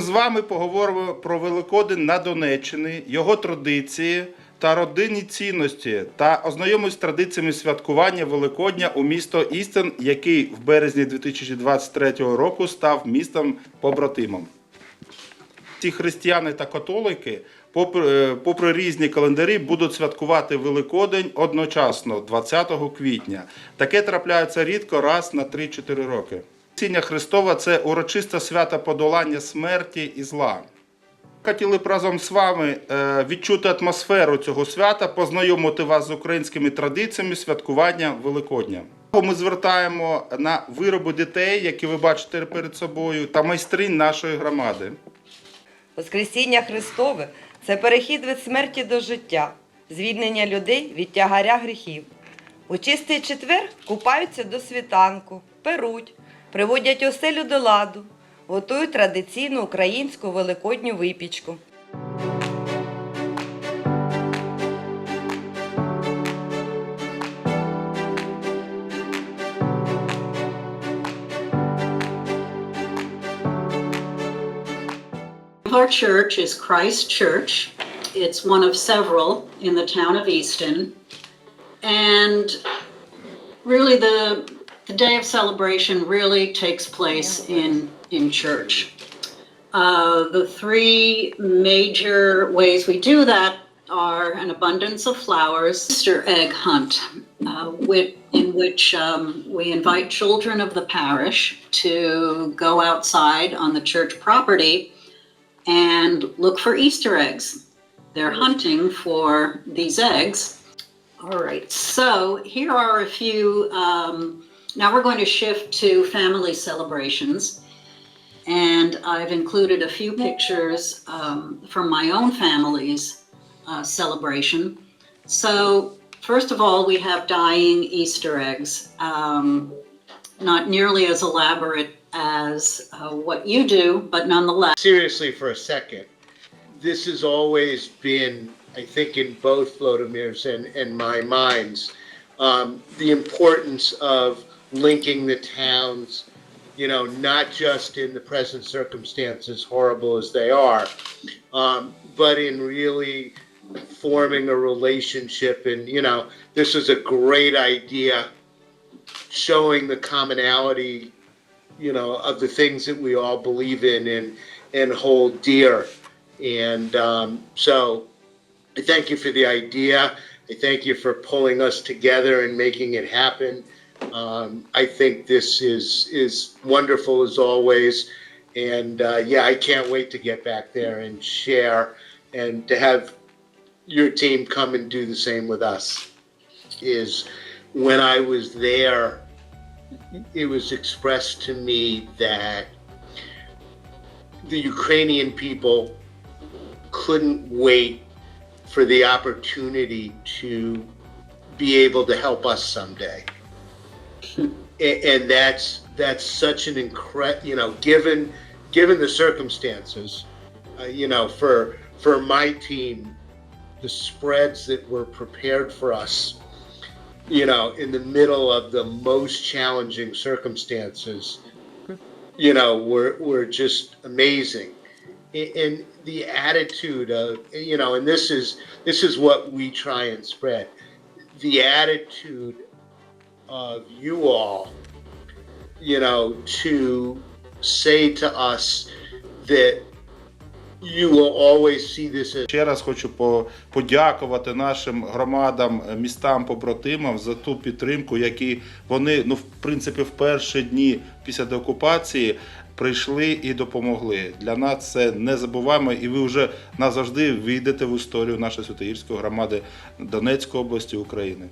з вами поговоримо про Великодень на Донеччині, його традиції та родинні цінності, та ознайомимось з традиціями святкування Великодня у місто Істон, який в березні 2023 року став містом побратимом. Ці християни та католики, попри різні календарі, будуть святкувати Великодень одночасно, 20 квітня. Таке трапляється рідко, раз на 3-4 роки. Воскресіння Христова – це урочисте свято подолання смерті і зла. Хотіли б разом з вами відчути атмосферу цього свята, познайомити вас з українськими традиціями святкування Великодня. Ми звертаємо на вироби дітей, які ви бачите перед собою, та майстринь нашої громади. Воскресіння Христове – це перехід від смерті до життя, звільнення людей від тягаря гріхів. У чистий четвер купаються до світанку, перуть, приводять оселю до ладу, готують традиційну українську великодню випічку. Our church is Christ Church. It's one of several in the town of Easton. And really the day of celebration really takes place in church. The three major ways we do that are an abundance of flowers, Easter egg hunt, in which we invite children of the parish to go outside on the church property and look for Easter eggs. They're hunting for these eggs. All right, so here are a few, now we're going to shift to family celebrations. And I've included a few pictures from my own family's celebration. So first of all, we have dyeing Easter eggs. Not nearly as elaborate as what you do, but nonetheless. Seriously for a second, this has always been, I think, in both Volodymyr's and my minds, the importance of linking the towns, you know, not just in the present circumstances, horrible as they are, but in really forming a relationship. And, you know, this is a great idea, showing the commonality, you know, of the things that we all believe in and hold dear. And so I thank you for the idea. I thank you for pulling us together and making it happen. I think this is wonderful as always. And yeah, I can't wait to get back there and share and to have your team come and do the same with us. When I was there, it was expressed to me that the Ukrainian people couldn't wait for the opportunity to be able to help us someday. And that's such an incredible, you know, given the circumstances, you know, for my team, the spreads that were prepared for us, you know, in the middle of the most challenging circumstances, you know, were just amazing. And the attitude of, you know, and this is what we try and spread, the attitude of you all, you know, to say to us that you will always see this as... Ще раз хочу подякувати нашим громадам, містам, побратимам за ту підтримку, які вони, ну, в принципі, в перші дні після деокупації прийшли і допомогли. Для нас це незабуваємо, і ви вже назавжди війдете в історію нашої Святогірської громади Донецької області України.